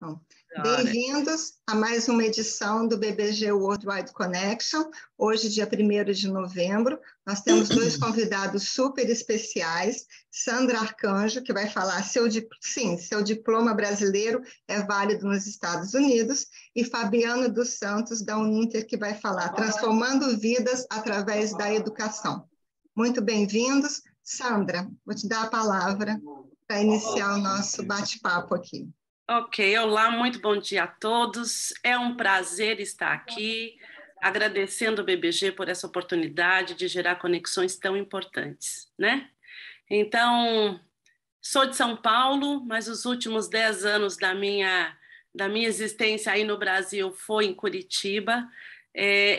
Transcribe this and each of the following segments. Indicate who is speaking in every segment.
Speaker 1: Bom,
Speaker 2: Claro.
Speaker 1: bem-vindos a mais uma edição do BBG Worldwide Connection. Hoje, dia 1º de novembro, nós temos dois convidados super especiais. Sandra Arcanjo, que vai falar seu diploma brasileiro é válido nos Estados Unidos, e Fabiano dos Santos, da Uninter, que vai falar transformando vidas através da educação. Muito bem-vindos. Sandra, vou te dar a palavra para iniciar o nosso bate-papo aqui.
Speaker 2: Ok, olá, muito bom dia a todos. É um prazer estar aqui, agradecendo o BBG por essa oportunidade de gerar conexões tão importantes, né? Então, sou de São Paulo, mas os últimos 10 anos da minha existência aí no Brasil foi em Curitiba.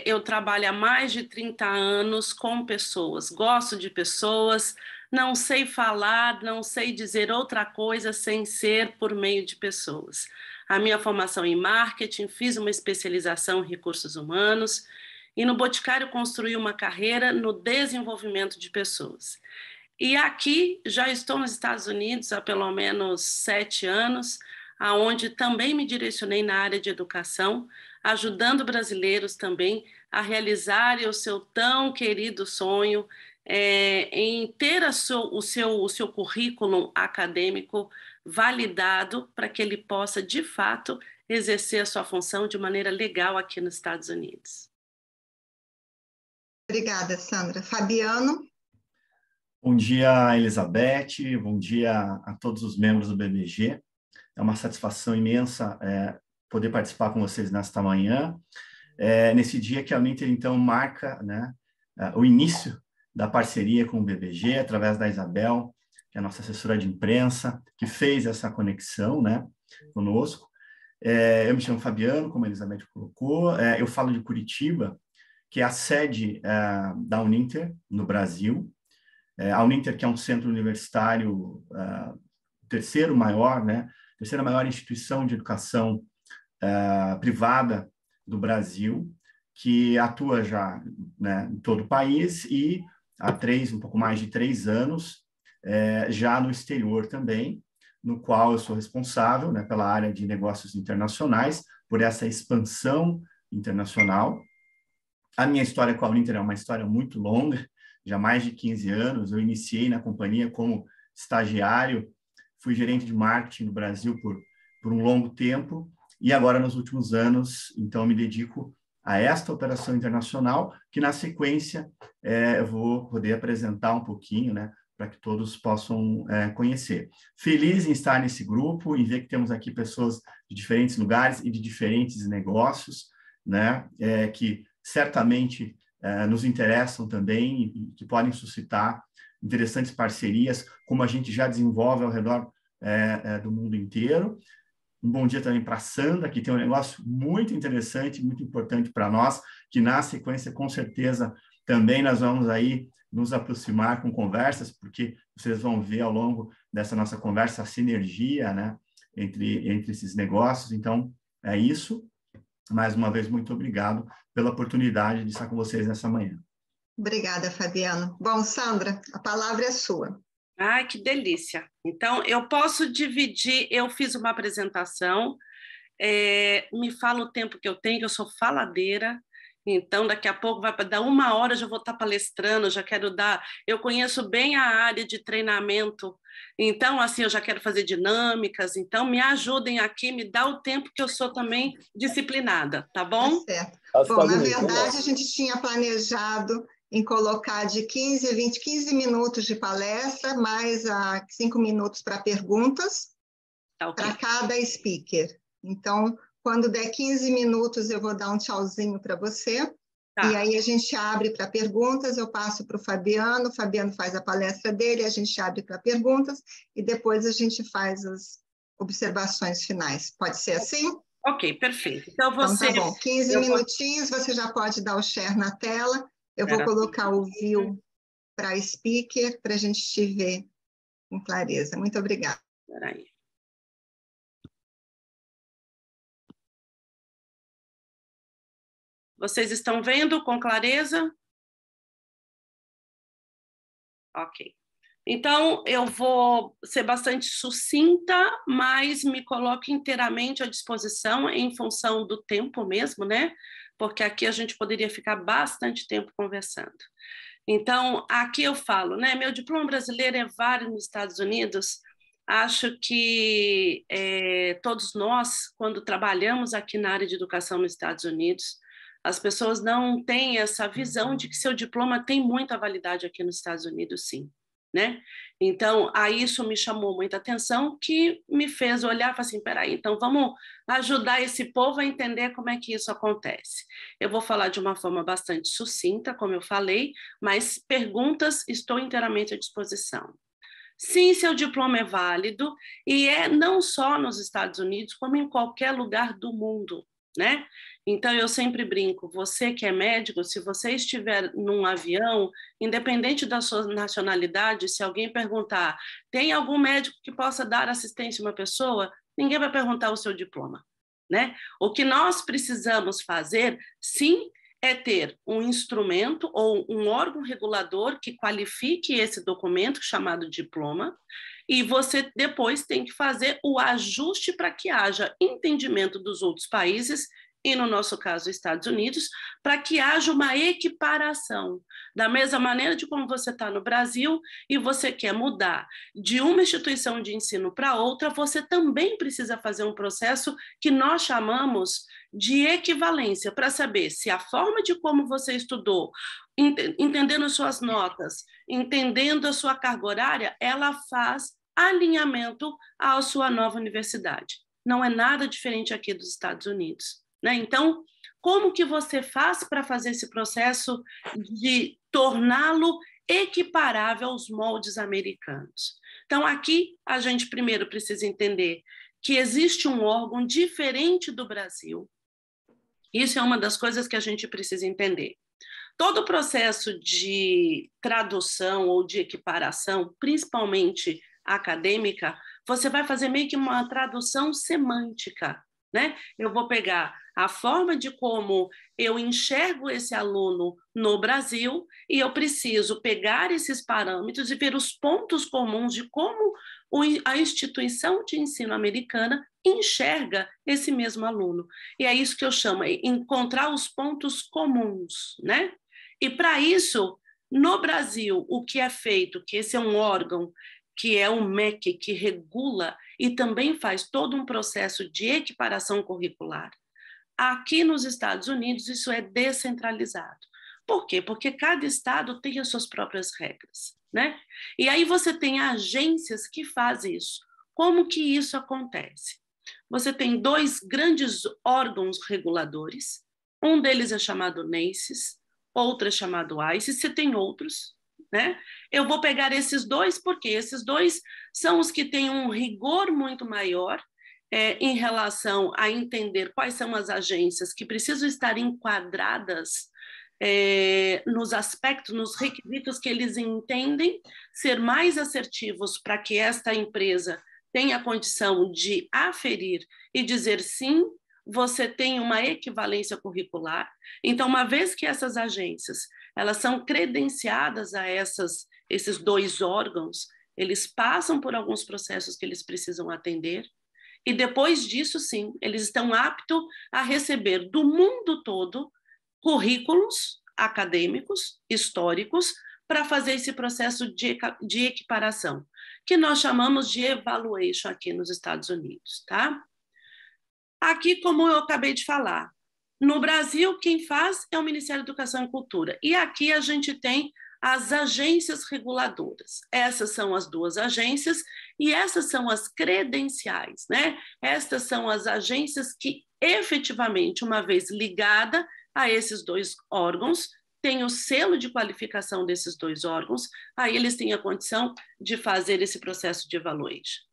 Speaker 2: Eu trabalho há mais de 30 anos com pessoas, gosto de pessoas, não sei falar, não sei dizer outra coisa sem ser por meio de pessoas. A minha formação em marketing, fiz uma especialização em recursos humanos e no Boticário construí uma carreira no desenvolvimento de pessoas. E aqui já estou nos Estados Unidos há pelo menos 7 anos, aonde também me direcionei na área de educação, ajudando brasileiros também a realizarem o seu tão querido sonho em ter o seu currículo acadêmico validado para que ele possa, de fato, exercer a sua função de maneira legal aqui nos Estados Unidos.
Speaker 1: Obrigada, Sandra. Fabiano?
Speaker 3: Bom dia, Elizabeth, bom dia a todos os membros do BBG. É uma satisfação imensa poder participar com vocês nesta manhã, nesse dia que a Uninter, então, marca, né, o início da parceria com o BBG, através da Isabel, que é a nossa assessora de imprensa, que fez essa conexão, né, conosco. Eu me chamo Fabiano, como a Elizabeth colocou, eu falo de Curitiba, que é a sede da Uninter no Brasil. A Uninter, que é um centro universitário terceira maior instituição de educação privada do Brasil, que atua já, né, em todo o país e há um pouco mais de 3 anos, já no exterior também, no qual eu sou responsável, né, pela área de negócios internacionais, por essa expansão internacional. A minha história com a Uninter é uma história muito longa, já há mais de 15 anos. Eu iniciei na companhia como estagiário, fui gerente de marketing no Brasil por um longo tempo, e agora, nos últimos anos, então, me dedico a esta operação internacional, que, na sequência, eu vou poder apresentar um pouquinho, né, para que todos possam conhecer. Feliz em estar nesse grupo, em ver que temos aqui pessoas de diferentes lugares e de diferentes negócios, né, que certamente nos interessam também e que podem suscitar interessantes parcerias, como a gente já desenvolve ao redor do mundo inteiro. Um bom dia também para a Sandra, que tem um negócio muito interessante, muito importante para nós, que na sequência, com certeza, também nós vamos aí nos aproximar com conversas, porque vocês vão ver ao longo dessa nossa conversa a sinergia, né, entre esses negócios. Então, é isso. Mais uma vez, muito obrigado pela oportunidade de estar com vocês nessa manhã.
Speaker 1: Obrigada, Fabiano. Bom, Sandra, a palavra é sua.
Speaker 2: Ai, que delícia. Então, eu posso dividir, eu fiz uma apresentação, me fala o tempo que eu tenho, eu sou faladeira, então daqui a pouco vai dar 1 hora, eu já vou estar palestrando, já quero dar, eu conheço bem a área de treinamento, então assim, eu já quero fazer dinâmicas, então me ajudem aqui, me dá o tempo que eu sou também disciplinada, tá bom?
Speaker 1: Tá certo. Bom, na verdade, a gente tinha planejado em colocar de 15 minutos de palestra, mais 5 minutos para perguntas,
Speaker 2: Tá, okay,
Speaker 1: para cada speaker. Então, quando der 15 minutos, eu vou dar um tchauzinho para você, tá. E aí a gente abre para perguntas, eu passo para o Fabiano faz a palestra dele, a gente abre para perguntas, e depois a gente faz as observações finais. Pode ser assim?
Speaker 2: Ok, perfeito. Então, você...
Speaker 1: Então, tá bom. 15 minutinhos, você já pode dar o share na tela. Eu vou colocar o view para speaker, para a gente te ver com clareza. Muito obrigada.
Speaker 2: Espera aí. Vocês estão vendo com clareza? Ok. Então, eu vou ser bastante sucinta, mas me coloco inteiramente à disposição em função do tempo mesmo, né? Porque aqui a gente poderia ficar bastante tempo conversando. Então, aqui eu falo, né? Meu diploma brasileiro é válido nos Estados Unidos. Acho que todos nós, quando trabalhamos aqui na área de educação nos Estados Unidos, as pessoas não têm essa visão de que seu diploma tem muita validade aqui nos Estados Unidos, sim. Né? Então, aí isso me chamou muita atenção, que me fez olhar e falar assim, peraí, então vamos ajudar esse povo a entender como é que isso acontece. Eu vou falar de uma forma bastante sucinta, como eu falei, mas perguntas estou inteiramente à disposição. Sim, seu diploma é válido, e é não só nos Estados Unidos, como em qualquer lugar do mundo, né? Então, eu sempre brinco, você que é médico, se você estiver num avião, independente da sua nacionalidade, se alguém perguntar, tem algum médico que possa dar assistência a uma pessoa? Ninguém vai perguntar o seu diploma, né? O que nós precisamos fazer, sim, é ter um instrumento ou um órgão regulador que qualifique esse documento chamado diploma, e você depois tem que fazer o ajuste para que haja entendimento dos outros países, e no nosso caso, Estados Unidos, para que haja uma equiparação. Da mesma maneira de como você está no Brasil e você quer mudar de uma instituição de ensino para outra, você também precisa fazer um processo que nós chamamos de equivalência, para saber se a forma de como você estudou, entendendo suas notas, entendendo a sua carga horária, ela faz alinhamento à sua nova universidade. Não é nada diferente aqui dos Estados Unidos. Né? Então, como que você faz para fazer esse processo de torná-lo equiparável aos moldes americanos? Então, aqui a gente primeiro precisa entender que existe um órgão diferente do Brasil. Isso é uma das coisas que a gente precisa entender. Todo o processo de tradução ou de equiparação, principalmente acadêmica, você vai fazer meio que uma tradução semântica. Né? Eu vou pegar a forma de como eu enxergo esse aluno no Brasil e eu preciso pegar esses parâmetros e ver os pontos comuns de como a instituição de ensino americana enxerga esse mesmo aluno. E é isso que eu chamo de encontrar os pontos comuns, né? E para isso, no Brasil, o que é feito, que esse é um órgão que é o MEC, que regula e também faz todo um processo de equiparação curricular. Aqui nos Estados Unidos, isso é descentralizado. Por quê? Porque cada estado tem as suas próprias regras, né? E aí você tem agências que fazem isso. Como que isso acontece? Você tem dois grandes órgãos reguladores, um deles é chamado NACES, outro é chamado ICE, você tem outros, né? Eu vou pegar esses dois porque esses dois são os que têm um rigor muito maior em relação a entender quais são as agências que precisam estar enquadradas nos aspectos, nos requisitos que eles entendem ser mais assertivos para que esta empresa tenha a condição de aferir e dizer sim, você tem uma equivalência curricular. Então, uma vez que essas agências elas são credenciadas a esses dois órgãos, eles passam por alguns processos que eles precisam atender, e depois disso, sim, eles estão aptos a receber do mundo todo currículos acadêmicos, históricos, para fazer esse processo de equiparação, que nós chamamos de evaluation aqui nos Estados Unidos, tá? Aqui, como eu acabei de falar, no Brasil, quem faz é o Ministério da Educação e Cultura. E aqui a gente tem as agências reguladoras. Essas são as duas agências e essas são as credenciais, né? Estas são as agências que efetivamente, uma vez ligada a esses dois órgãos, tem o selo de qualificação desses dois órgãos, aí eles têm a condição de fazer esse processo de evaluation.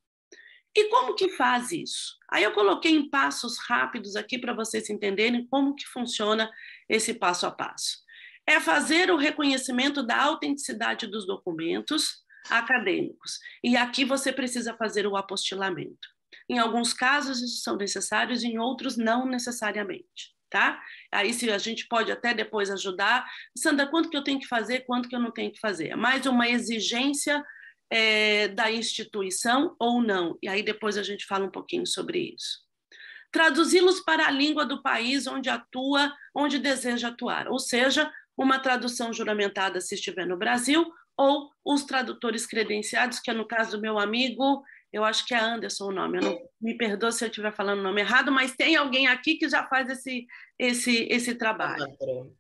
Speaker 2: E como que faz isso? Aí eu coloquei em passos rápidos aqui para vocês entenderem como que funciona esse passo a passo. É fazer o reconhecimento da autenticidade dos documentos acadêmicos. E aqui você precisa fazer o apostilamento. Em alguns casos isso são necessários, em outros não necessariamente, tá? Aí se a gente pode até depois ajudar. Sandra, quanto que eu tenho que fazer, quanto que eu não tenho que fazer? É mais uma exigência da instituição ou não. E aí depois a gente fala um pouquinho sobre isso. Traduzi-los para a língua do país onde atua, onde deseja atuar, ou seja, uma tradução juramentada se estiver no Brasil, ou os tradutores credenciados, que é no caso do meu amigo, eu acho que é Anderson o nome, eu não, me perdoe se eu estiver falando o nome errado, mas tem alguém aqui que já faz esse trabalho.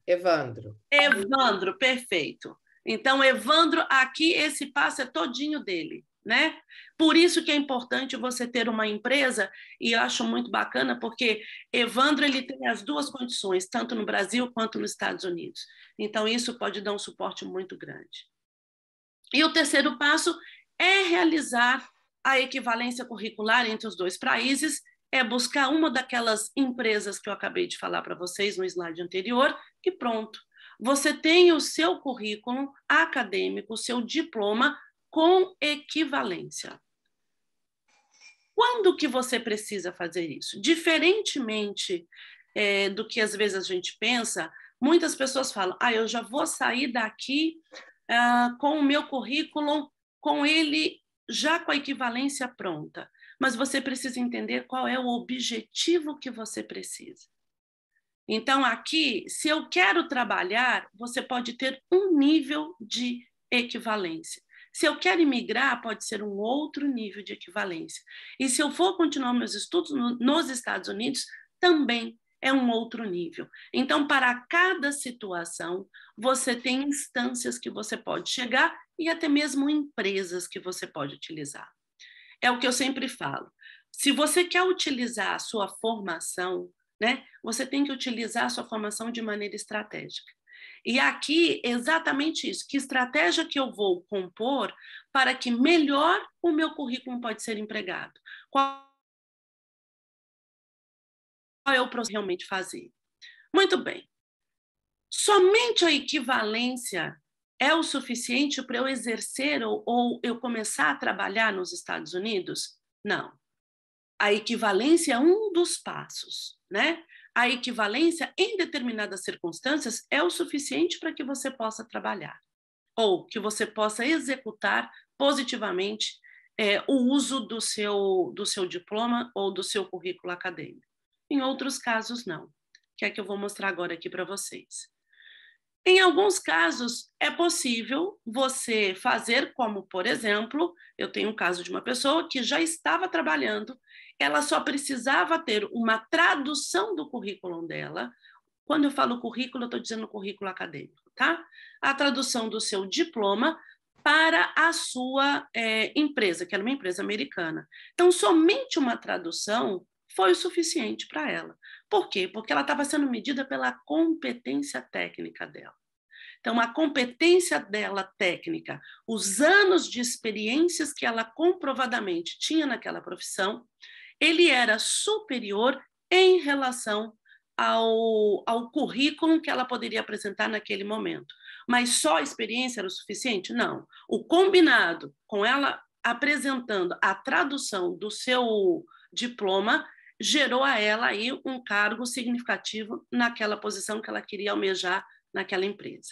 Speaker 2: Evandro, perfeito. Então, Evandro, aqui esse passo é todinho dele, né? Por isso que é importante você ter uma empresa, e eu acho muito bacana, porque Evandro ele tem as duas condições, tanto no Brasil quanto nos Estados Unidos. Então, isso pode dar um suporte muito grande. E o terceiro passo é realizar a equivalência curricular entre os dois países, é buscar uma daquelas empresas que eu acabei de falar para vocês no slide anterior, e pronto. Você tem o seu currículo acadêmico, o seu diploma com equivalência. Quando que você precisa fazer isso? Diferentemente do que às vezes a gente pensa, muitas pessoas falam, eu já vou sair daqui com o meu currículo, com ele já com a equivalência pronta. Mas você precisa entender qual é o objetivo que você precisa. Então, aqui, se eu quero trabalhar, você pode ter um nível de equivalência. Se eu quero imigrar, pode ser um outro nível de equivalência. E se eu for continuar meus estudos nos Estados Unidos, também é um outro nível. Então, para cada situação, você tem instâncias que você pode chegar e até mesmo empresas que você pode utilizar. É o que eu sempre falo. Se você quer utilizar a sua formação, né, você tem que utilizar a sua formação de maneira estratégica. E aqui, exatamente isso. Que estratégia que eu vou compor para que melhor o meu currículo pode ser empregado? Qual é o processo realmente fazer? Muito bem. Somente a equivalência é o suficiente para eu exercer ou eu começar a trabalhar nos Estados Unidos? Não. A equivalência é um dos passos, né? A equivalência, em determinadas circunstâncias, é o suficiente para que você possa trabalhar ou que você possa executar positivamente o uso do seu diploma ou do seu currículo acadêmico. Em outros casos, não. Que é que eu vou mostrar agora aqui para vocês. Em alguns casos, é possível você fazer como, por exemplo, eu tenho um caso de uma pessoa que já estava trabalhando, ela só precisava ter uma tradução do currículo dela. Quando eu falo currículo, eu estou dizendo currículo acadêmico, tá? A tradução do seu diploma para a sua empresa, que era uma empresa americana. Então, somente uma tradução foi o suficiente para ela. Por quê? Porque ela estava sendo medida pela competência técnica dela. Então, a competência dela técnica, os anos de experiências que ela comprovadamente tinha naquela profissão, ele era superior em relação ao currículo que ela poderia apresentar naquele momento. Mas só a experiência era o suficiente? Não. O combinado com ela apresentando a tradução do seu diploma gerou a ela aí um cargo significativo naquela posição que ela queria almejar naquela empresa.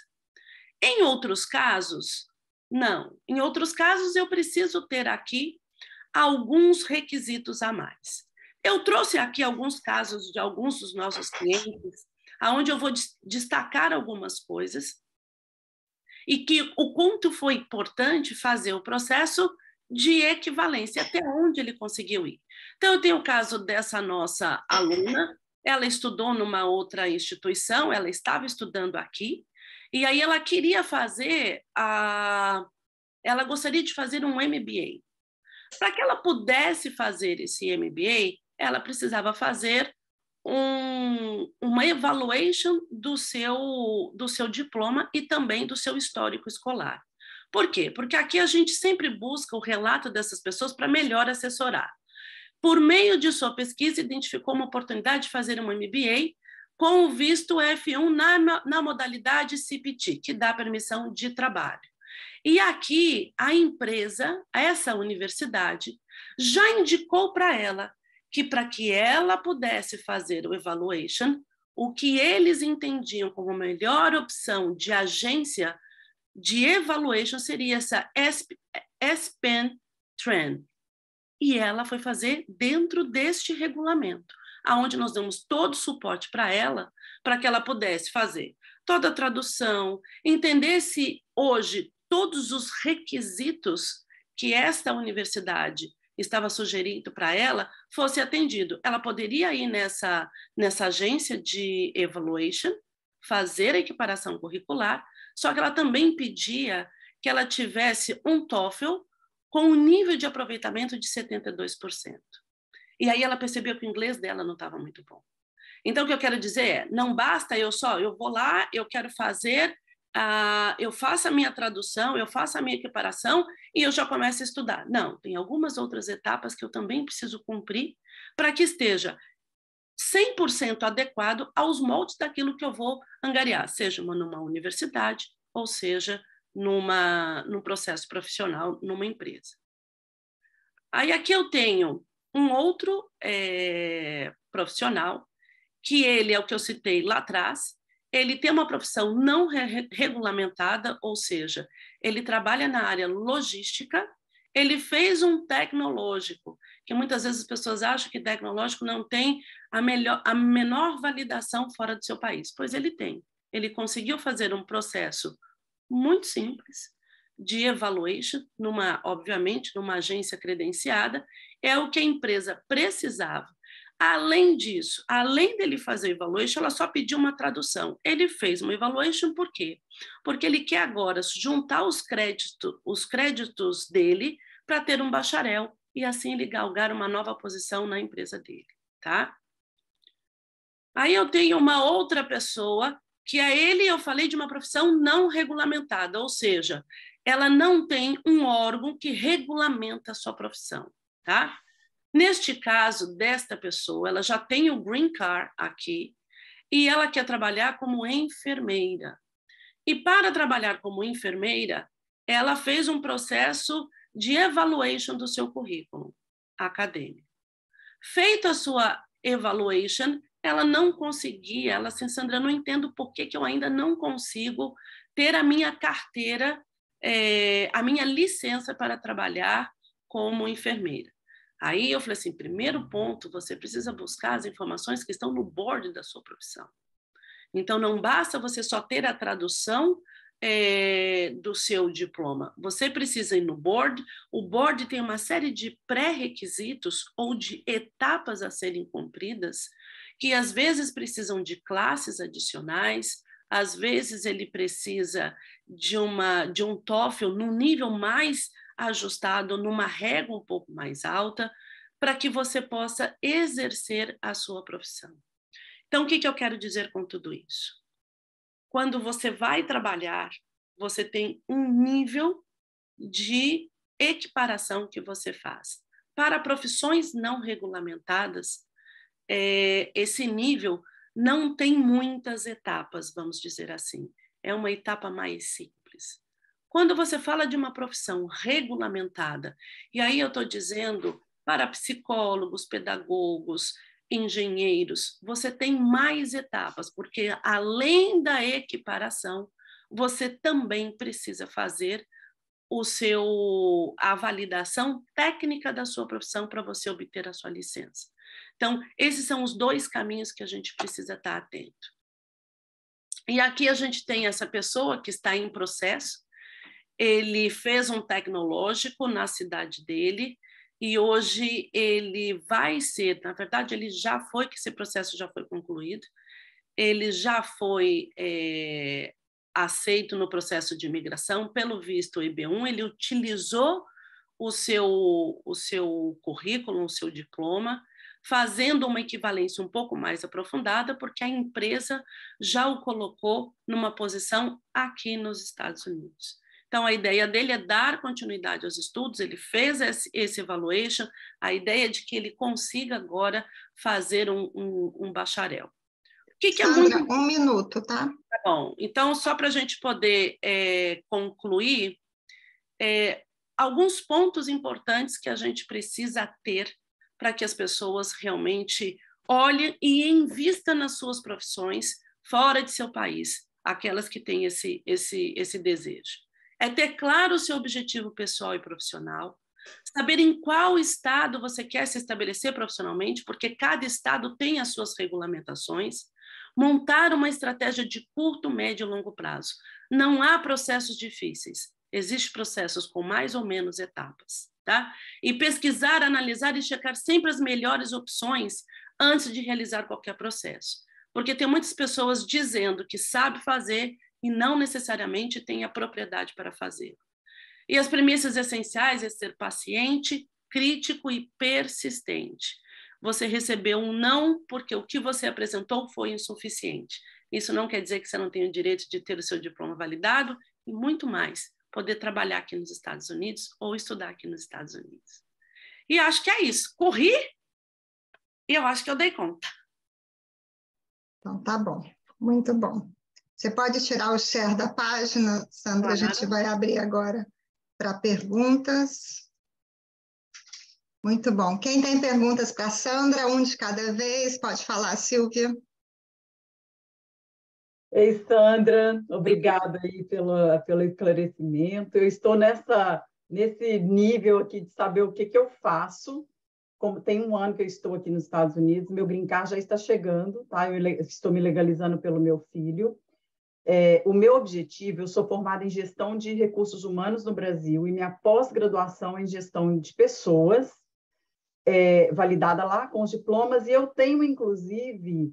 Speaker 2: Em outros casos, não. Em outros casos, eu preciso ter aqui alguns requisitos a mais. Eu trouxe aqui alguns casos de alguns dos nossos clientes, onde eu vou destacar algumas coisas e que o quanto foi importante fazer o processo de equivalência, até onde ele conseguiu ir. Então, eu tenho o caso dessa nossa aluna, ela estudou numa outra instituição, ela estava estudando aqui, e aí ela queria fazer, ela gostaria de fazer um MBA. Para que ela pudesse fazer esse MBA, ela precisava fazer uma evaluation do seu diploma e também do seu histórico escolar. Por quê? Porque aqui a gente sempre busca o relato dessas pessoas para melhor assessorar. Por meio de sua pesquisa, identificou uma oportunidade de fazer um MBA com o visto F1 na modalidade CPT, que dá permissão de trabalho. E aqui a empresa, essa universidade, já indicou para ela que para que ela pudesse fazer o evaluation, o que eles entendiam como a melhor opção de agência de evaluation seria essa S-Pen-Tran. E ela foi fazer dentro deste regulamento, aonde nós damos todo o suporte para ela, para que ela pudesse fazer toda a tradução, entender se hoje todos os requisitos que esta universidade estava sugerindo para ela fosse atendido. Ela poderia ir nessa agência de evaluation, fazer a equiparação curricular, só que ela também pedia que ela tivesse um TOEFL com um nível de aproveitamento de 72%. E aí ela percebeu que o inglês dela não estava muito bom. Então, o que eu quero dizer é, não basta eu vou lá, eu quero fazer, eu faço a minha tradução, eu faço a minha equiparação e eu já começo a estudar. Não, tem algumas outras etapas que eu também preciso cumprir para que esteja 100% adequado aos moldes daquilo que eu vou angariar, seja numa universidade ou seja num processo profissional, numa empresa. Aí aqui eu tenho um outro profissional, que ele é o que eu citei lá atrás, ele tem uma profissão não regulamentada, ou seja, ele trabalha na área logística, ele fez um tecnológico, que muitas vezes as pessoas acham que tecnológico não tem a menor validação fora do seu país, pois ele tem. Ele conseguiu fazer um processo muito simples de evaluation, obviamente, numa agência credenciada, é o que a empresa precisava. Além disso, além dele fazer o evaluation, ela só pediu uma tradução. Ele fez uma evaluation por quê? Porque ele quer agora juntar os créditos dele para ter um bacharel e assim ele galgar uma nova posição na empresa dele, tá? Aí eu tenho uma outra pessoa que a ele eu falei de uma profissão não regulamentada, ou seja, ela não tem um órgão que regulamenta a sua profissão, tá? Neste caso, desta pessoa, ela já tem o Green Card aqui e ela quer trabalhar como enfermeira. E para trabalhar como enfermeira, ela fez um processo de evaluation do seu currículo acadêmico. Feita a sua evaluation, ela não conseguia, ela assim, Sandra, não entendo por que eu ainda não consigo ter a minha carteira, a minha licença para trabalhar como enfermeira. Aí eu falei assim, primeiro ponto, você precisa buscar as informações que estão no board da sua profissão. Então, não basta você só ter a tradução do seu diploma. Você precisa ir no board. O board tem uma série de pré-requisitos ou de etapas a serem cumpridas, que às vezes precisam de classes adicionais, às vezes ele precisa de um TOEFL num nível mais ajustado, numa régua um pouco mais alta, para que você possa exercer a sua profissão. Então, o que eu quero dizer com tudo isso? Quando você vai trabalhar, você tem um nível de equiparação que você faz. Para profissões não regulamentadas, esse nível não tem muitas etapas, vamos dizer assim. É uma etapa mais simples. Quando você fala de uma profissão regulamentada, e aí eu estou dizendo para psicólogos, pedagogos, engenheiros, você tem mais etapas, porque além da equiparação, você também precisa fazer a validação técnica da sua profissão para você obter a sua licença. Então, esses são os dois caminhos que a gente precisa estar atento. E aqui a gente tem essa pessoa que está em processo, ele fez um tecnológico na cidade dele e hoje ele vai ser, na verdade, ele já foi, que esse processo já foi concluído, ele já foi aceito no processo de imigração, pelo visto IB1, ele utilizou o seu currículo, o seu diploma, fazendo uma equivalência um pouco mais aprofundada, porque a empresa já o colocou numa posição aqui nos Estados Unidos. Então, a ideia dele é dar continuidade aos estudos, ele fez esse evaluation, a ideia é de que ele consiga agora fazer um bacharel.
Speaker 1: Sandra, um minuto, tá?
Speaker 2: Tá bom. Então, só para a gente poder concluir, alguns pontos importantes que a gente precisa ter para que as pessoas realmente olhem e invistam nas suas profissões fora de seu país, aquelas que têm esse desejo. é ter claro o seu objetivo pessoal e profissional, saber em qual estado você quer se estabelecer profissionalmente, porque cada estado tem as suas regulamentações, montar uma estratégia de curto, médio e longo prazo. Não há processos difíceis, existem processos com mais ou menos etapas, tá? E pesquisar, analisar e checar sempre as melhores opções antes de realizar qualquer processo. Porque tem muitas pessoas dizendo que sabe fazer e não necessariamente tem a propriedade para fazer. E as premissas essenciais é ser paciente, crítico e persistente. Você recebeu um não porque o que você apresentou foi insuficiente. Isso não quer dizer que você não tem o direito de ter o seu diploma validado e muito mais, poder trabalhar aqui nos Estados Unidos ou estudar aqui nos Estados Unidos. E acho que é isso. Corri e eu acho que eu dei conta.
Speaker 1: Então, tá bom. Muito bom. Você pode tirar o share da página, Sandra? Claro. A gente vai abrir agora para perguntas. Muito bom. Quem tem perguntas para a Sandra, um de cada vez, pode falar, Silvia.
Speaker 4: Ei, Sandra, obrigada aí pelo esclarecimento. Eu estou nesse nível aqui de saber o que eu faço. Como tem um ano que eu estou aqui nos Estados Unidos, meu green card já está chegando, tá? Eu estou me legalizando pelo meu filho. O meu objetivo, eu sou formada em gestão de recursos humanos no Brasil e minha pós-graduação é em gestão de pessoas, validada lá com os diplomas, e eu tenho, inclusive,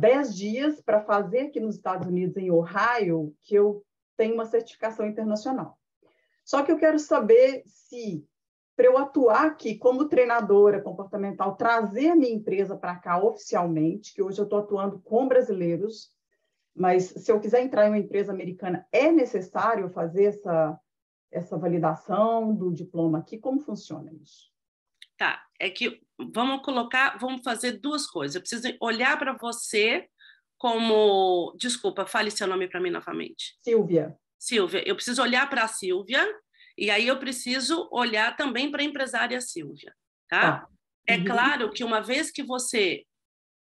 Speaker 4: 10 dias para fazer aqui nos Estados Unidos, em Ohio, que eu tenho uma certificação internacional. Só que eu quero saber se, para eu atuar aqui como treinadora comportamental, trazer a minha empresa para cá oficialmente, que hoje eu estou atuando com brasileiros, mas se eu quiser entrar em uma empresa americana, é necessário fazer essa validação do diploma aqui? Como funciona isso?
Speaker 2: Tá, é que vamos fazer duas coisas. Eu preciso olhar para você como... Desculpa, fale seu nome para mim novamente.
Speaker 4: Silvia.
Speaker 2: Silvia, eu preciso olhar para a Silvia e aí eu preciso olhar também para a empresária Silvia, tá? É claro que uma vez que você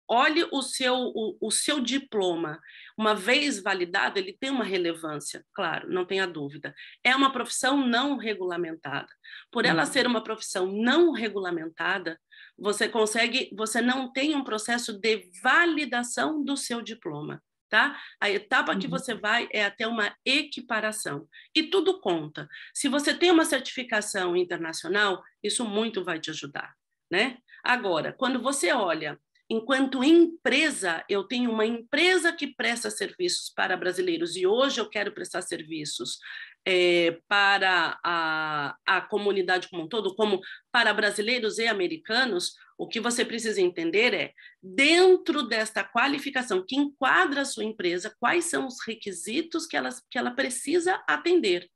Speaker 2: olhe o seu diploma, uma vez validado, ele tem uma relevância, claro, não tenha dúvida. É uma profissão não regulamentada. Por ela ser uma profissão não regulamentada, você não tem um processo de validação do seu diploma, tá? A etapa que você vai é até uma equiparação. E tudo conta. Se você tem uma certificação internacional, isso muito vai te ajudar, né? Agora, quando você olha enquanto empresa, eu tenho uma empresa que presta serviços para brasileiros e hoje eu quero prestar serviços para a comunidade como um todo, como para brasileiros e americanos, o que você precisa entender é, dentro desta qualificação que enquadra a sua empresa, quais são os requisitos que ela precisa atender.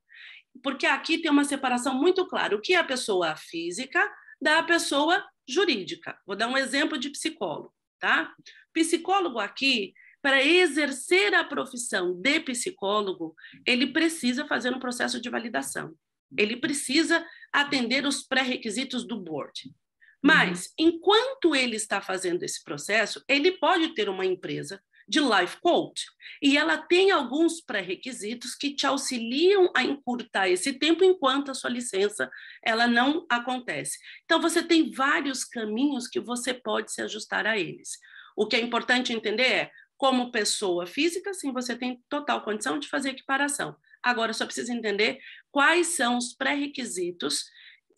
Speaker 2: Porque aqui tem uma separação muito clara, o que é a pessoa física da pessoa jurídica. Vou dar um exemplo de psicólogo, tá? Psicólogo aqui, para exercer a profissão de psicólogo, ele precisa fazer um processo de validação. Ele precisa atender os pré-requisitos do board. Mas, enquanto ele está fazendo esse processo, ele pode ter uma empresa de life coach, e ela tem alguns pré-requisitos que te auxiliam a encurtar esse tempo enquanto a sua licença ela não acontece. Então, você tem vários caminhos que você pode se ajustar a eles. O que é importante entender é, como pessoa física, sim, você tem total condição de fazer equiparação. Agora, só precisa entender quais são os pré-requisitos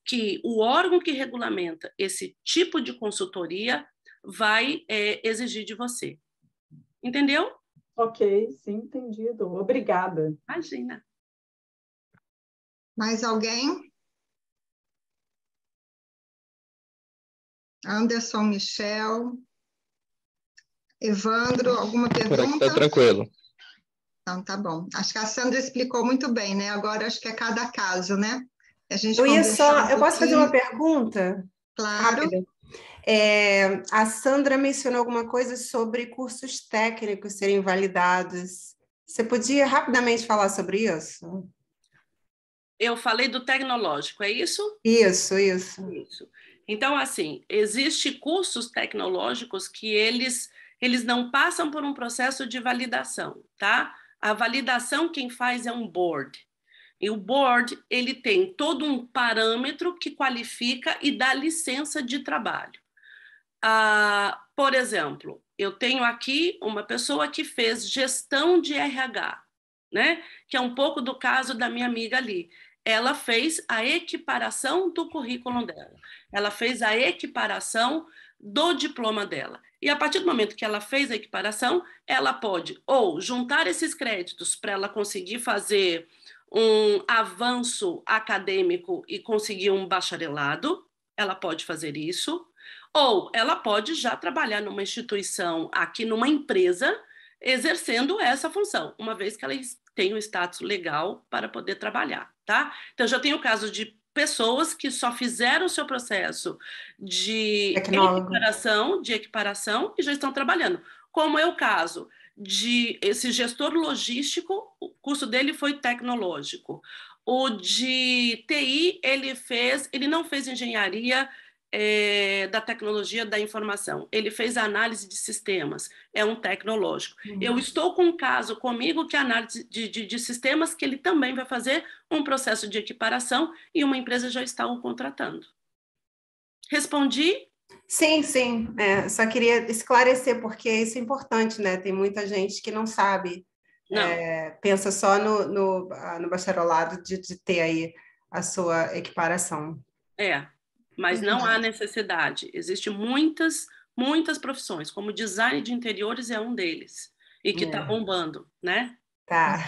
Speaker 2: que o órgão que regulamenta esse tipo de consultoria vai exigir de você. Entendeu?
Speaker 4: Ok, sim, entendido. Obrigada.
Speaker 2: Imagina.
Speaker 1: Mais alguém? Anderson, Michel, Evandro, alguma pergunta?
Speaker 5: Por aqui tá tranquilo.
Speaker 1: Então, tá bom. Acho que a Sandra explicou muito bem, né? Agora acho que é cada caso, né? A gente
Speaker 6: eu posso fazer uma pergunta?
Speaker 1: Claro.
Speaker 6: Rápida. A Sandra mencionou alguma coisa sobre cursos técnicos serem validados. Você podia rapidamente falar sobre isso?
Speaker 2: Eu falei do tecnológico, é isso?
Speaker 6: Isso.
Speaker 2: Então, assim, existem cursos tecnológicos que eles não passam por um processo de validação, tá? A validação quem faz é um board. E o board, ele tem todo um parâmetro que qualifica e dá licença de trabalho. Por exemplo, eu tenho aqui uma pessoa que fez gestão de RH, né? Que é um pouco do caso da minha amiga ali. Ela fez a equiparação do currículo dela. Ela fez a equiparação do diploma dela. E a partir do momento que ela fez a equiparação, ela pode ou juntar esses créditos para ela conseguir fazer um avanço acadêmico e conseguir um bacharelado, ela pode fazer isso, ou ela pode já trabalhar numa instituição, aqui numa empresa, exercendo essa função, uma vez que ela tem o status legal para poder trabalhar, tá? Então, já tem o caso de pessoas que só fizeram o seu processo de equiparação e já estão trabalhando, como é o caso de esse gestor logístico, o curso dele foi tecnológico. O de TI, ele não fez engenharia da tecnologia da informação, ele fez análise de sistemas, é um tecnológico. Eu estou com um caso comigo que é análise de sistemas, que ele também vai fazer um processo de equiparação e uma empresa já está o contratando. Respondi?
Speaker 6: Sim, sim. Só queria esclarecer, porque isso é importante, né? Tem muita gente que não sabe, pensa só no bacharelado de ter aí a sua equiparação.
Speaker 2: Mas não há necessidade. Existem muitas profissões, como design de interiores é um deles, e que está bombando, né?
Speaker 6: Tá.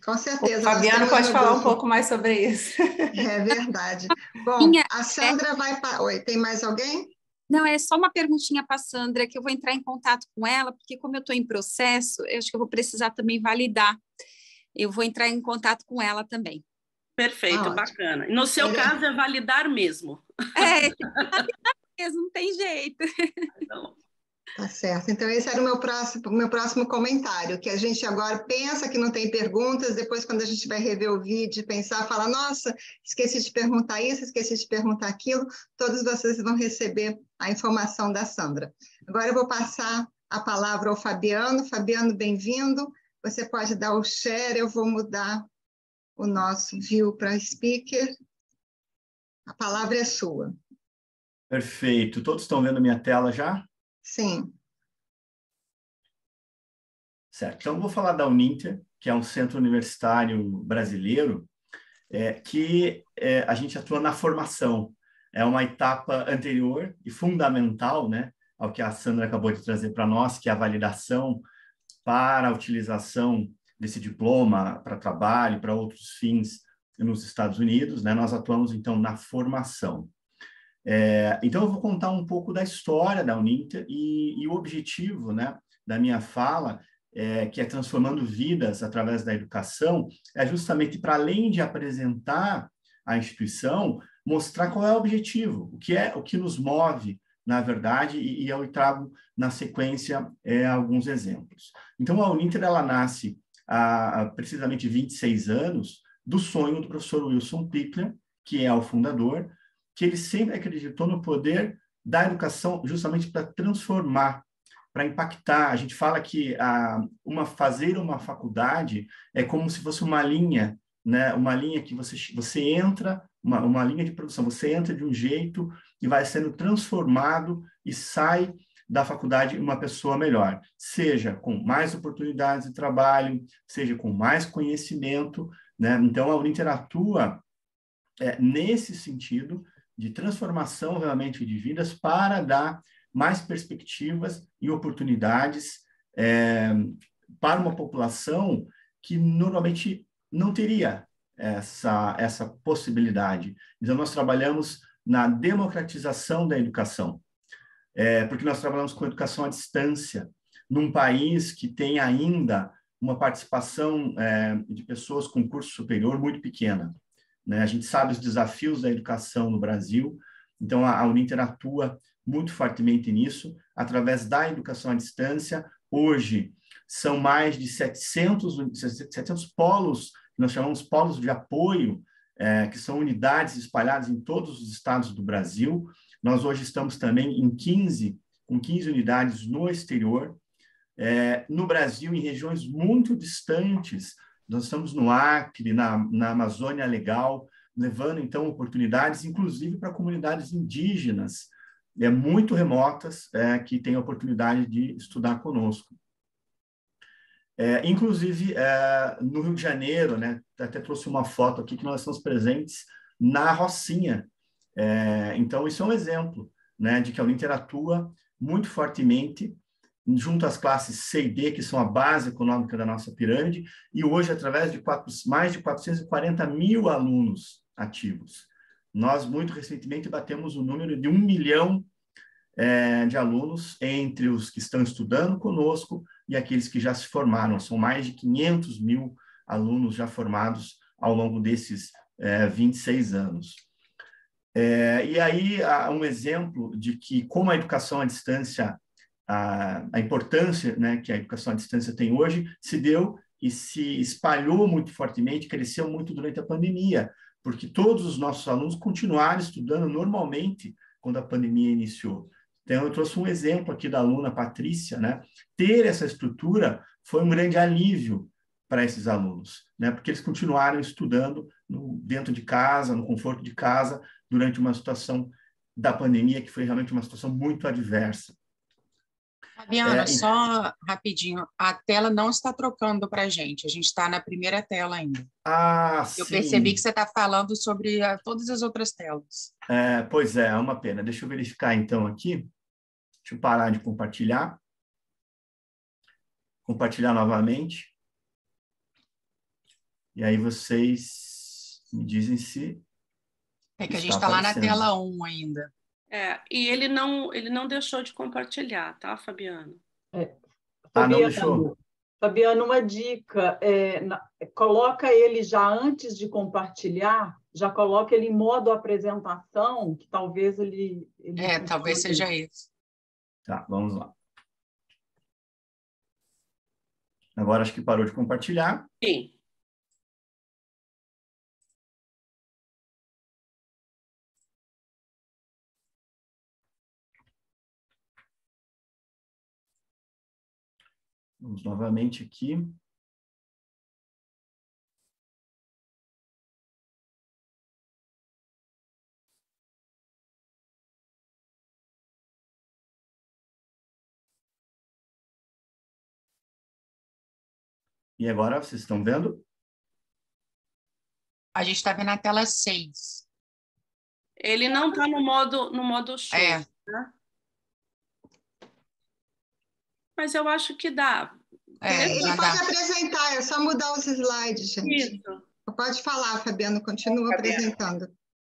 Speaker 1: Com certeza.
Speaker 6: O Fabiano pode falar um pouco mais sobre isso.
Speaker 1: É verdade. Bom, a Sandra vai... Oi, tem mais alguém?
Speaker 5: Não, é só uma perguntinha para a Sandra, que eu vou entrar em contato com ela, porque como eu estou em processo, eu acho que eu vou precisar também validar. Eu vou entrar em contato com ela também.
Speaker 2: Perfeito, bacana. No seu caso, é validar mesmo.
Speaker 5: Validar mesmo, não tem jeito.
Speaker 2: Então,
Speaker 1: tá certo. Então, esse era o meu próximo comentário, que a gente agora pensa que não tem perguntas, depois, quando a gente vai rever o vídeo, pensar, falar, nossa, esqueci de perguntar isso, esqueci de perguntar aquilo, todos vocês vão receber a informação da Sandra. Agora eu vou passar a palavra ao Fabiano. Fabiano, bem-vindo. Você pode dar o share, eu vou mudar o nosso view para speaker. A palavra é sua.
Speaker 3: Perfeito. Todos estão vendo minha tela já?
Speaker 1: Sim.
Speaker 3: Certo. Então, eu vou falar da Uninter, que é um centro universitário brasileiro, que a gente atua na formação. É uma etapa anterior e fundamental, né, ao que a Sandra acabou de trazer para nós, que é a validação para a utilização desse diploma para trabalho, para outros fins nos Estados Unidos, né? Nós atuamos, então, na formação. Então, eu vou contar um pouco da história da Uninter e o objetivo, né, da minha fala, que é transformando vidas através da educação, é justamente para, além de apresentar a instituição, mostrar qual é o objetivo, o que nos move, na verdade, e eu trago na sequência alguns exemplos. Então, a Uninter, ela nasce há precisamente 26 anos do sonho do professor Wilson Pickler, que é o fundador, que ele sempre acreditou no poder da educação justamente para transformar, para impactar. A gente fala que fazer uma faculdade é como se fosse uma linha, né? Uma linha que você entra, uma linha de produção, você entra de um jeito e vai sendo transformado e sai da faculdade uma pessoa melhor, seja com mais oportunidades de trabalho, seja com mais conhecimento, né? Então, a Uninter atua nesse sentido de transformação realmente de vidas para dar mais perspectivas e oportunidades para uma população que normalmente não teria essa possibilidade. Então, nós trabalhamos na democratização da educação, porque nós trabalhamos com educação à distância, num país que tem ainda uma participação de pessoas com curso superior muito pequena, né? A gente sabe os desafios da educação no Brasil, então a Uninter atua muito fortemente nisso, através da educação à distância. Hoje, são mais de 700 polos, que nós chamamos polos de apoio, que são unidades espalhadas em todos os estados do Brasil. Nós hoje estamos também com 15 unidades no exterior. No Brasil, em regiões muito distantes, nós estamos no Acre, na Amazônia Legal, levando, então, oportunidades, inclusive para comunidades indígenas, muito remotas, que têm a oportunidade de estudar conosco. Inclusive, no Rio de Janeiro, né, até trouxe uma foto aqui que nós estamos presentes na Rocinha. Então, isso é um exemplo, né, de que a Uninter atua muito fortemente junto às classes C e D, que são a base econômica da nossa pirâmide, e hoje, através de mais de 440 mil alunos ativos. Nós, muito recentemente, batemos o número de 1 milhão de alunos entre os que estão estudando conosco e aqueles que já se formaram. São mais de 500 mil alunos já formados ao longo desses 26 anos. E aí, há um exemplo de que, como a educação à distância, a importância, né, que a educação à distância tem hoje, se deu e se espalhou muito fortemente, cresceu muito durante a pandemia, porque todos os nossos alunos continuaram estudando normalmente quando a pandemia iniciou. Então, eu trouxe um exemplo aqui da aluna Patrícia, né? Ter essa estrutura foi um grande alívio para esses alunos, né? Porque eles continuaram estudando dentro de casa, no conforto de casa, durante uma situação da pandemia, que foi realmente uma situação muito adversa.
Speaker 7: Fabiana, só rapidinho, a tela não está trocando para a gente está na primeira tela ainda. Eu percebi que você está falando sobre todas as outras telas.
Speaker 3: Pois é uma pena. Deixa eu verificar então aqui. Deixa eu parar de compartilhar. Compartilhar novamente. E aí vocês me dizem se...
Speaker 7: que a gente está lá na tela 1 ainda.
Speaker 2: E ele não deixou de compartilhar, tá, Fabiano?
Speaker 3: Fabiano, não deixou?
Speaker 4: Fabiano, uma dica, coloca ele já antes de compartilhar, já coloca ele em modo apresentação, que talvez ele
Speaker 7: talvez seja isso.
Speaker 3: Tá, vamos lá. Agora acho que parou de compartilhar.
Speaker 2: Sim.
Speaker 3: Vamos novamente aqui. E agora, vocês estão vendo?
Speaker 7: A gente está vendo a tela 6.
Speaker 2: Ele não está no modo show, né? Mas eu acho que dá.
Speaker 1: Ele pode apresentar, é só mudar os slides, gente.
Speaker 2: Isso.
Speaker 1: Pode falar, Fabiano, continua apresentando.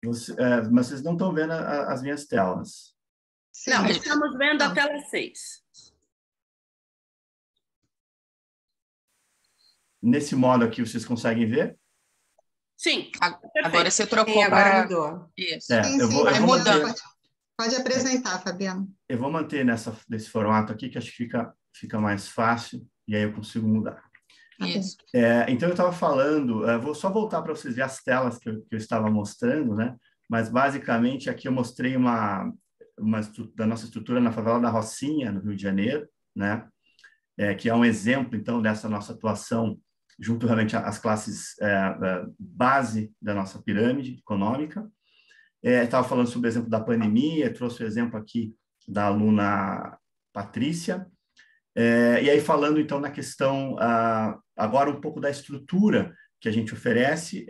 Speaker 3: Mas vocês não estão vendo as minhas telas.
Speaker 2: Sim, não, estamos vendo a tela 6.
Speaker 3: Nesse modo aqui, vocês conseguem ver?
Speaker 2: Sim.
Speaker 7: Agora você trocou
Speaker 6: agora mudou.
Speaker 7: Isso.
Speaker 3: Eu vou manter...
Speaker 1: Pode apresentar, Fabiano.
Speaker 3: Eu vou manter nesse formato aqui, que acho que fica mais fácil, e aí eu consigo mudar.
Speaker 7: Isso.
Speaker 3: Então, eu estava falando, vou só voltar para vocês verem as telas que eu estava mostrando, né? Mas, basicamente, aqui eu mostrei da nossa estrutura na favela da Rocinha, no Rio de Janeiro, né? Que é um exemplo, então, dessa nossa atuação junto realmente às classes base da nossa pirâmide econômica. Estava falando sobre o exemplo da pandemia, trouxe o exemplo aqui da aluna Patrícia. E aí, falando, então, na questão, agora um pouco da estrutura que a gente oferece,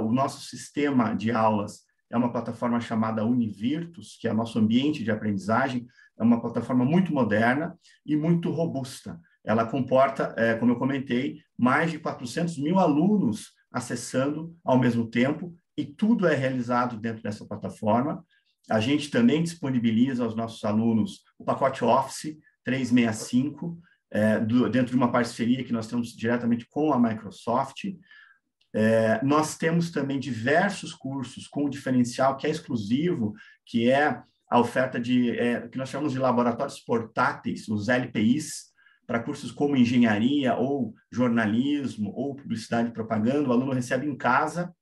Speaker 3: o nosso sistema de aulas é uma plataforma chamada Univirtus, que é nosso ambiente de aprendizagem, é uma plataforma muito moderna e muito robusta. Ela comporta, como eu comentei, mais de 400 mil alunos acessando ao mesmo tempo, e tudo é realizado dentro dessa plataforma. A gente também disponibiliza aos nossos alunos o pacote Office 365, dentro de uma parceria que nós temos diretamente com a Microsoft. Nós temos também diversos cursos com um diferencial que é exclusivo, que é a oferta que nós chamamos de laboratórios portáteis, os LPIs, para cursos como engenharia, ou jornalismo, ou publicidade e propaganda. O aluno recebe em casa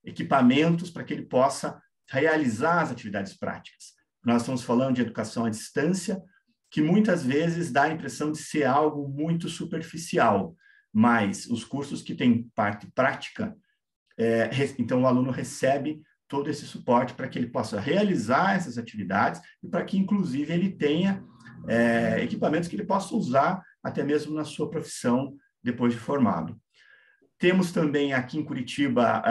Speaker 3: equipamentos para que ele possa realizar as atividades práticas. Nós estamos falando de educação à distância, que muitas vezes dá a impressão de ser algo muito superficial, mas os cursos que têm parte prática, então o aluno recebe todo esse suporte para que ele possa realizar essas atividades e para que, inclusive, ele tenha equipamentos que ele possa usar até mesmo na sua profissão depois de formado. Temos também aqui em Curitiba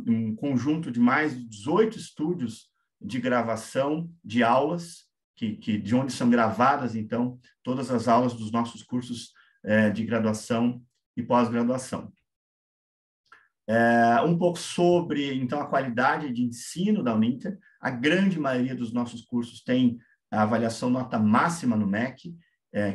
Speaker 3: um conjunto de mais de 18 estúdios de gravação de aulas, de onde são gravadas, então, todas as aulas dos nossos cursos de graduação e pós-graduação. Um pouco sobre, então, a qualidade de ensino da Uninter. A grande maioria dos nossos cursos tem a avaliação nota máxima no MEC,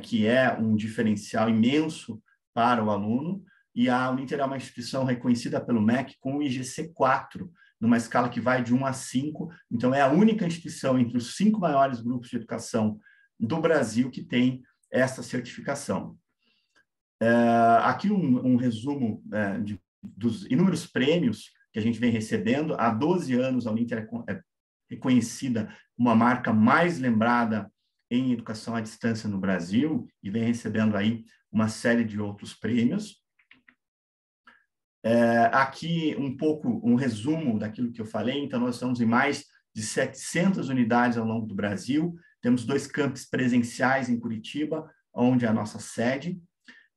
Speaker 3: que é um diferencial imenso para o aluno, e a Uninter é uma instituição reconhecida pelo MEC com o IGC4, numa escala que vai de 1 a 5, então é a única instituição entre os 5 maiores grupos de educação do Brasil que tem essa certificação. Aqui um resumo dos inúmeros prêmios que a gente vem recebendo. Há 12 anos a Uninter é reconhecida como a marca mais lembrada em educação à distância no Brasil e vem recebendo aí uma série de outros prêmios. Aqui um pouco um resumo daquilo que eu falei. Então, nós estamos em mais de 700 unidades ao longo do Brasil. Temos 2 campos presenciais em Curitiba, onde é a nossa sede,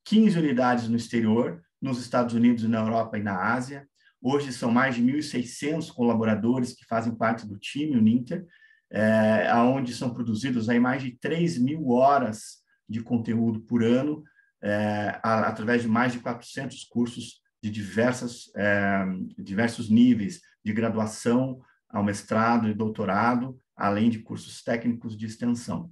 Speaker 3: 15 unidades no exterior, nos Estados Unidos, na Europa e na Ásia. Hoje são mais de 1.600 colaboradores que fazem parte do time Uninter, onde são produzidos aí mais de 3.000 horas de conteúdo por ano, através de mais de 400 cursos de diversos níveis, de graduação ao mestrado e doutorado, além de cursos técnicos de extensão.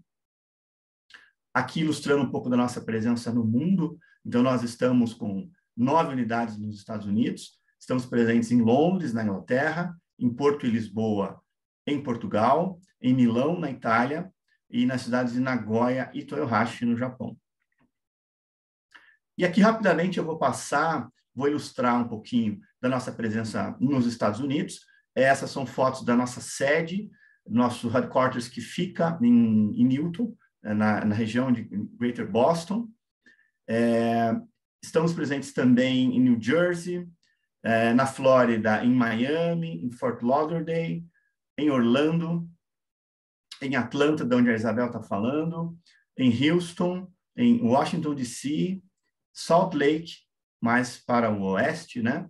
Speaker 3: Aqui ilustrando um pouco da nossa presença no mundo, então nós estamos com 9 unidades nos Estados Unidos, estamos presentes em Londres, na Inglaterra, em Porto e Lisboa, em Portugal, em Milão, na Itália, e nas cidades de Nagoya e Toyohashi, no Japão. E aqui, rapidamente, eu vou ilustrar um pouquinho da nossa presença nos Estados Unidos. Essas são fotos da nossa sede, nosso headquarters que fica em Newton, na região de Greater Boston. Estamos presentes também em New Jersey, na Flórida, em Miami, em Fort Lauderdale, em Orlando, em Atlanta, de onde a Isabel está falando, em Houston, em Washington, D.C., Salt Lake, mais para o oeste, né?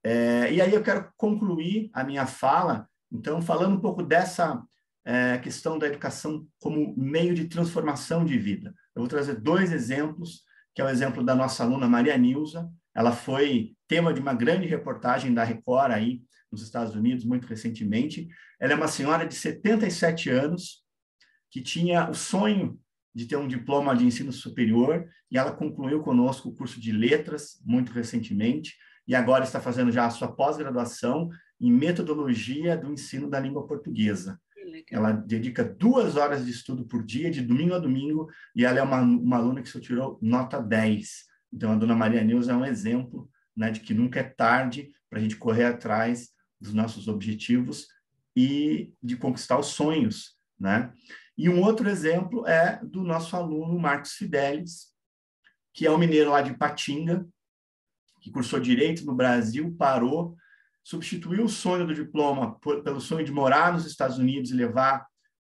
Speaker 3: E aí eu quero concluir a minha fala, então, falando um pouco dessa questão da educação como meio de transformação de vida. Eu vou trazer 2 exemplos, que é o exemplo da nossa aluna Maria Nilza. Ela foi tema de uma grande reportagem da Record aí nos Estados Unidos, muito recentemente. Ela é uma senhora de 77 anos, que tinha o sonho de ter um diploma de ensino superior, e ela concluiu conosco o curso de letras, muito recentemente, e agora está fazendo já a sua pós-graduação em metodologia do ensino da língua portuguesa. Ela dedica 2 horas de estudo por dia, de domingo a domingo, e ela é uma aluna que só tirou nota 10. Então, a dona Maria Nilza é um exemplo, né, de que nunca é tarde para a gente correr atrás dos nossos objetivos e de conquistar os sonhos, né? E um outro exemplo é do nosso aluno Marcos Fidelis, que é um mineiro lá de Ipatinga, que cursou Direito no Brasil, parou, substituiu o sonho do diploma pelo sonho de morar nos Estados Unidos e levar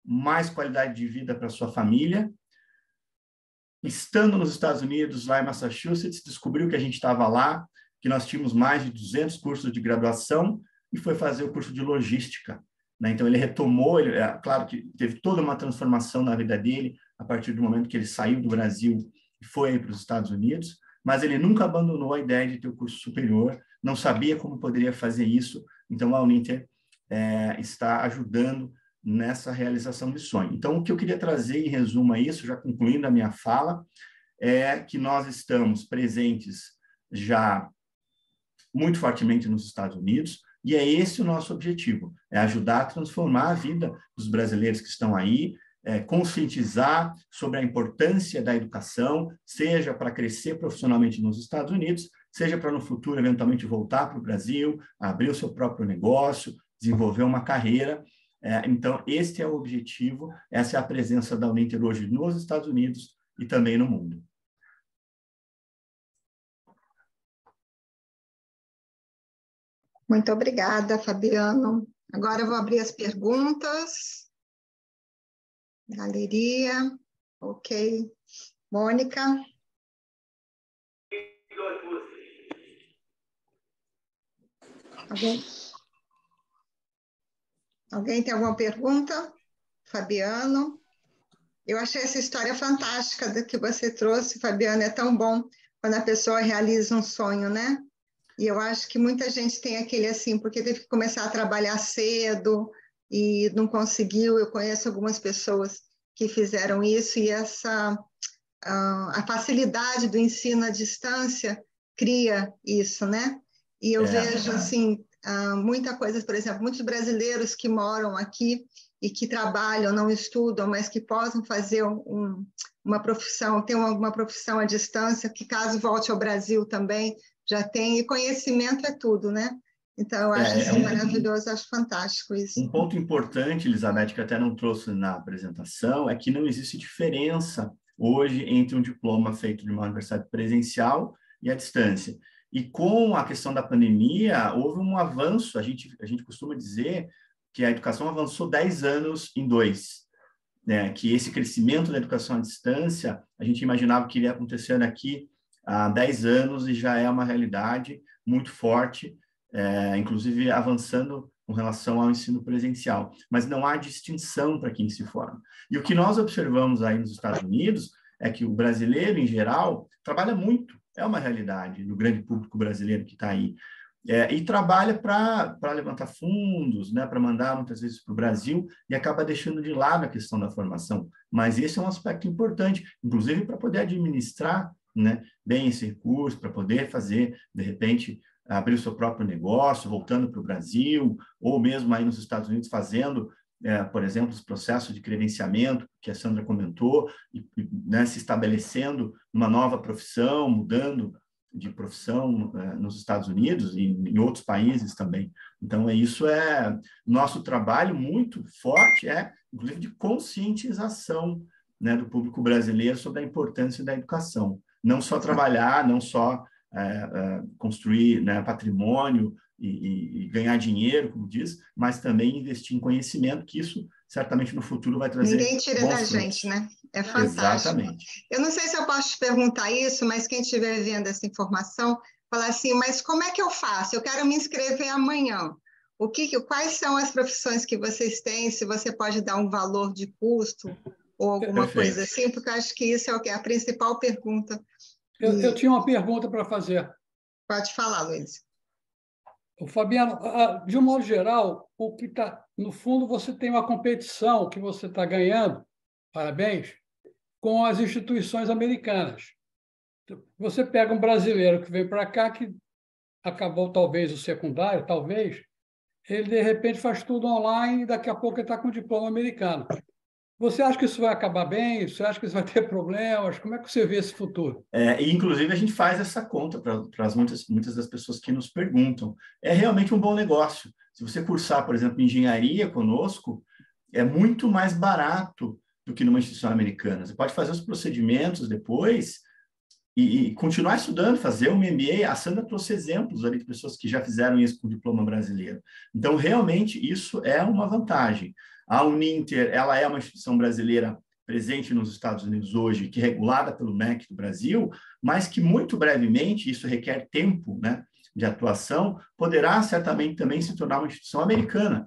Speaker 3: mais qualidade de vida para sua família. Estando nos Estados Unidos, lá em Massachusetts, descobriu que a gente estava lá, que nós tínhamos mais de 200 cursos de graduação, e foi fazer o curso de logística, né? Então, ele retomou, claro que teve toda uma transformação na vida dele, a partir do momento que ele saiu do Brasil e foi para os Estados Unidos, mas ele nunca abandonou a ideia de ter o curso superior, não sabia como poderia fazer isso, então a Uninter está ajudando nessa realização de sonho. Então, o que eu queria trazer em resumo a isso, já concluindo a minha fala, é que nós estamos presentes já muito fortemente nos Estados Unidos, e é esse o nosso objetivo, é ajudar a transformar a vida dos brasileiros que estão aí, conscientizar sobre a importância da educação, seja para crescer profissionalmente nos Estados Unidos, seja para no futuro eventualmente voltar para o Brasil, abrir o seu próprio negócio, desenvolver uma carreira. Então, este é o objetivo, essa é a presença da Uninter hoje nos Estados Unidos e também no mundo.
Speaker 1: Muito obrigada, Fabiano. Agora eu vou abrir as perguntas. Galeria. Ok. Mônica. Alguém tem alguma pergunta? Fabiano? Eu achei essa história fantástica da que você trouxe, Fabiano. É tão bom quando a pessoa realiza um sonho, né? E eu acho que muita gente tem aquele assim, porque teve que começar a trabalhar cedo e não conseguiu. Eu conheço algumas pessoas que fizeram isso e a facilidade do ensino à distância cria isso, né? E eu vejo, assim, muita coisa, por exemplo, muitos brasileiros que moram aqui e que trabalham, não estudam, mas que possam fazer uma profissão, ter uma profissão à distância, que caso volte ao Brasil também, já tem, e conhecimento é tudo, né? Então, eu acho isso maravilhoso, acho fantástico isso.
Speaker 3: Um ponto importante, Elizabeth, que até não trouxe na apresentação, é que não existe diferença hoje entre um diploma feito de uma universidade presencial e à distância. E com a questão da pandemia, houve um avanço, a gente costuma dizer que a educação avançou 10 anos em 2, né? Que esse crescimento da educação à distância, a gente imaginava que iria acontecer daqui há 10 anos e já é uma realidade muito forte, inclusive avançando com relação ao ensino presencial. Mas não há distinção para quem se forma. E o que nós observamos aí nos Estados Unidos é que o brasileiro, em geral, trabalha muito. É uma realidade do grande público brasileiro que está aí. E trabalha para levantar fundos, né, para mandar muitas vezes para o Brasil e acaba deixando de lado a questão da formação. Mas esse é um aspecto importante, inclusive para poder administrar, né, bem esse recurso, para poder fazer, de repente, abrir o seu próprio negócio, voltando para o Brasil, ou mesmo aí nos Estados Unidos fazendo, por exemplo, os processos de credenciamento, que a Sandra comentou, né, se estabelecendo uma nova profissão, mudando de profissão nos Estados Unidos e em outros países também. Então, isso é nosso trabalho muito forte, inclusive de conscientização, né, do público brasileiro sobre a importância da educação. Não só trabalhar, não só construir, né, patrimônio e ganhar dinheiro, como diz, mas também investir em conhecimento, que isso certamente no futuro vai trazer.
Speaker 1: Ninguém tira da gente, né? É fantástico.
Speaker 3: Exatamente.
Speaker 1: Eu não sei se eu posso te perguntar isso, mas quem estiver vendo essa informação, falar assim, mas como é que eu faço? Eu quero me inscrever amanhã. Quais são as profissões que vocês têm? Se você pode dar um valor de custo ou alguma coisa assim, porque eu acho que isso é a principal pergunta.
Speaker 8: Eu tinha uma pergunta para fazer.
Speaker 1: Pode falar, Luiz.
Speaker 8: Fabiano, de um modo geral, o que está no fundo, você tem uma competição que você está ganhando, parabéns, com as instituições americanas. Você pega um brasileiro que veio para cá, que acabou talvez o secundário, talvez, ele de repente faz tudo online e daqui a pouco ele está com diploma americano. Você acha que isso vai acabar bem? Você acha que isso vai ter problemas? Como é que você vê esse futuro?
Speaker 3: E, inclusive, a gente faz essa conta para muitas das pessoas que nos perguntam. É realmente um bom negócio. Se você cursar, por exemplo, engenharia conosco, é muito mais barato do que numa instituição americana. Você pode fazer os procedimentos depois e continuar estudando, fazer um MBA. A Sandra trouxe exemplos ali de pessoas que já fizeram isso com diploma brasileiro. Então, realmente, isso é uma vantagem. A Uninter, ela é uma instituição brasileira presente nos Estados Unidos hoje, que é regulada pelo MEC do Brasil, mas que muito brevemente, isso requer tempo, né, de atuação, poderá certamente também se tornar uma instituição americana,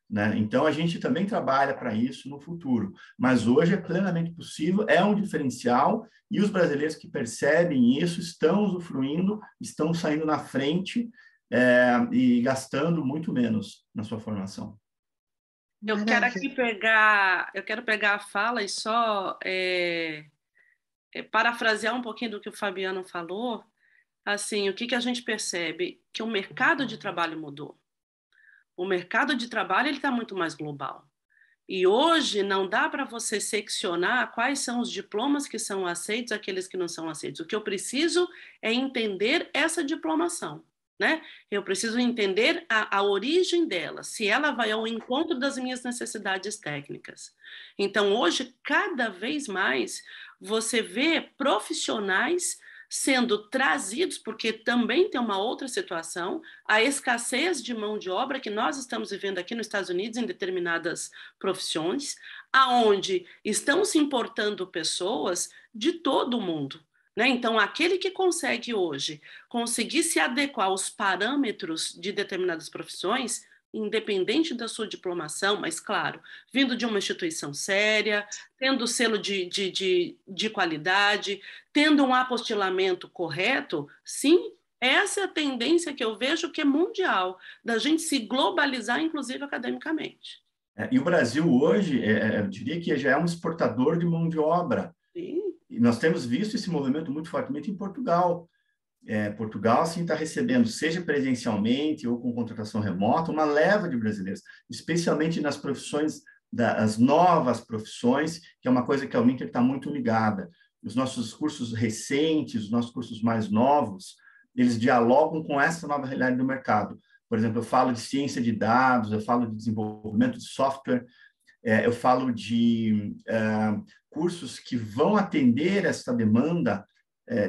Speaker 3: né? Então, a gente também trabalha para isso no futuro, mas hoje é plenamente possível, é um diferencial, e os brasileiros que percebem isso estão usufruindo, estão saindo na frente e gastando muito menos na sua formação.
Speaker 2: Eu quero pegar a fala e só parafrasear um pouquinho do que o Fabiano falou. Assim, o que a gente percebe? Que o mercado de trabalho mudou. O mercado de trabalho está muito mais global. E hoje não dá para você seccionar quais são os diplomas que são aceitos, aqueles que não são aceitos. O que eu preciso é entender essa diplomação. Né? Eu preciso entender a origem dela, se ela vai ao encontro das minhas necessidades técnicas. Então, hoje, cada vez mais, você vê profissionais sendo trazidos, porque também tem uma outra situação, a escassez de mão de obra que nós estamos vivendo aqui nos Estados Unidos em determinadas profissões, aonde estão se importando pessoas de todo o mundo. Né? Então, aquele que consegue hoje conseguir se adequar aos parâmetros de determinadas profissões, independente da sua diplomação, mas, claro, vindo de uma instituição séria, tendo selo de qualidade, tendo um apostilamento correto, sim, essa é a tendência que eu vejo que é mundial, da gente se globalizar, inclusive academicamente.
Speaker 3: E o Brasil hoje, eu diria que já é um exportador de mão de obra.
Speaker 2: Sim.
Speaker 3: E nós temos visto esse movimento muito fortemente em Portugal. Portugal, assim, está recebendo, seja presencialmente ou com contratação remota, uma leva de brasileiros, especialmente nas profissões, as novas profissões, que é uma coisa que a Uninter está muito ligada. Os nossos cursos recentes, os nossos cursos mais novos, eles dialogam com essa nova realidade do mercado. Por exemplo, eu falo de ciência de dados, eu falo de desenvolvimento de software, eu falo de cursos que vão atender essa demanda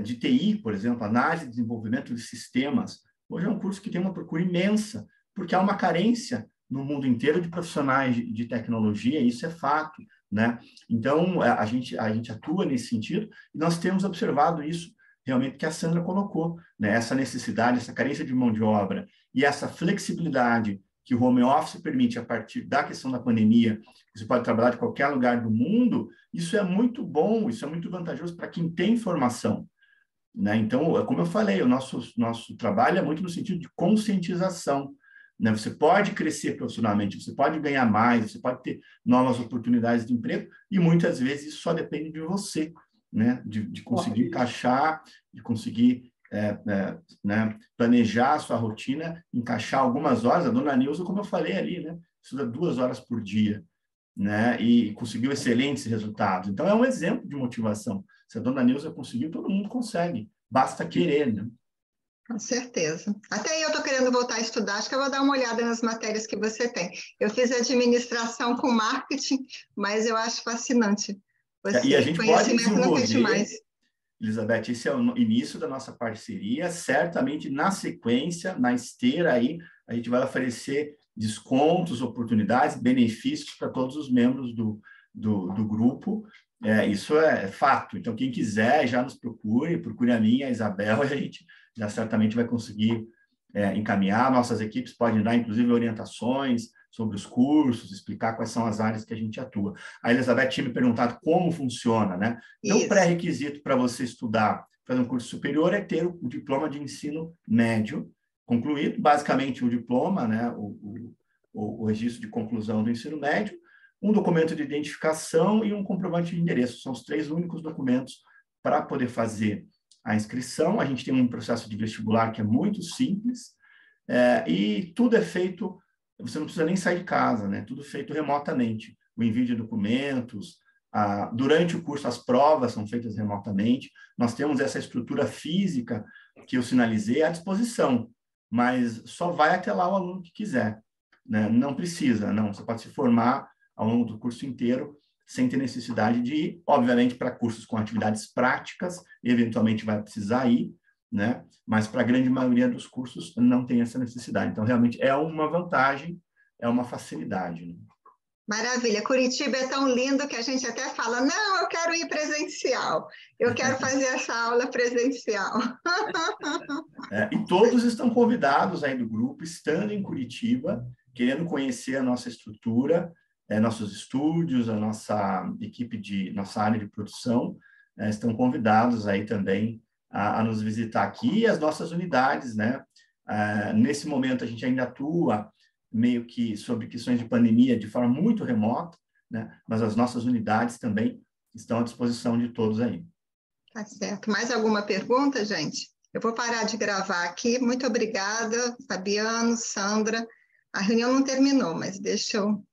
Speaker 3: de TI, por exemplo, análise e desenvolvimento de sistemas. Hoje é um curso que tem uma procura imensa, porque há uma carência no mundo inteiro de profissionais de tecnologia, e isso é fato, né? Então, a gente atua nesse sentido, e nós temos observado isso realmente que a Sandra colocou, né? Essa necessidade, essa carência de mão de obra e essa flexibilidade que o home office permite a partir da questão da pandemia, você pode trabalhar de qualquer lugar do mundo, isso é muito bom, isso é muito vantajoso para quem tem formação, né? Então, como eu falei, o nosso trabalho é muito no sentido de conscientização, né? Você pode crescer profissionalmente, você pode ganhar mais, você pode ter novas oportunidades de emprego, e muitas vezes isso só depende de você, né? De conseguir encaixar, de conseguir né, planejar a sua rotina, encaixar algumas horas. A dona Nilza, como eu falei ali, né, estuda 2 horas por dia, né, e conseguiu excelentes resultados. Então, é um exemplo de motivação. Se a dona Nilza conseguiu, todo mundo consegue. Basta querer, né?
Speaker 1: Com certeza. Até eu estou querendo voltar a estudar, acho que eu vou dar uma olhada nas matérias que você tem. Eu fiz administração com marketing, mas eu acho fascinante.
Speaker 3: E a gente pode desenvolver, Elizabeth, esse é o início da nossa parceria. Certamente, na sequência, na esteira aí, a gente vai oferecer descontos, oportunidades, benefícios para todos os membros do grupo. Isso é fato. Então, quem quiser, já nos procure a mim, a Isabel, e a gente já certamente vai conseguir encaminhar. Nossas equipes podem dar, inclusive, orientações sobre os cursos, explicar quais são as áreas que a gente atua. A Elizabeth tinha me perguntado como funciona, né? Então, o pré-requisito para você estudar, fazer um curso superior, é ter o diploma de ensino médio concluído, basicamente o diploma, né? O registro de conclusão do ensino médio, um documento de identificação e um comprovante de endereço. São os 3 únicos documentos para poder fazer a inscrição. A gente tem um processo de vestibular que é muito simples, e tudo é feito, você não precisa nem sair de casa, né? Tudo feito remotamente. O envio de documentos, durante o curso as provas são feitas remotamente. Nós temos essa estrutura física que eu sinalizei à disposição, mas só vai até lá o aluno que quiser, né? Não precisa, não. Você pode se formar ao longo do curso inteiro sem ter necessidade de ir, obviamente, para cursos com atividades práticas, eventualmente vai precisar ir, né? Mas para a grande maioria dos cursos não tem essa necessidade. Então, realmente, é uma vantagem, é uma facilidade, né?
Speaker 1: Maravilha. Curitiba é tão lindo que a gente até fala, não, eu quero ir presencial, eu quero fazer essa aula presencial.
Speaker 3: E todos estão convidados aí do grupo, estando em Curitiba, querendo conhecer a nossa estrutura, nossos estúdios, a nossa equipe nossa área de produção, estão convidados aí também a nos visitar aqui, e as nossas unidades, né? Nesse momento a gente ainda atua meio que sobre questões de pandemia de forma muito remota, né? Mas as nossas unidades também estão à disposição de todos aí.
Speaker 1: Tá certo. Mais alguma pergunta, gente? Eu vou parar de gravar aqui. Muito obrigada, Fabiano, Sandra. A reunião não terminou, mas deixa eu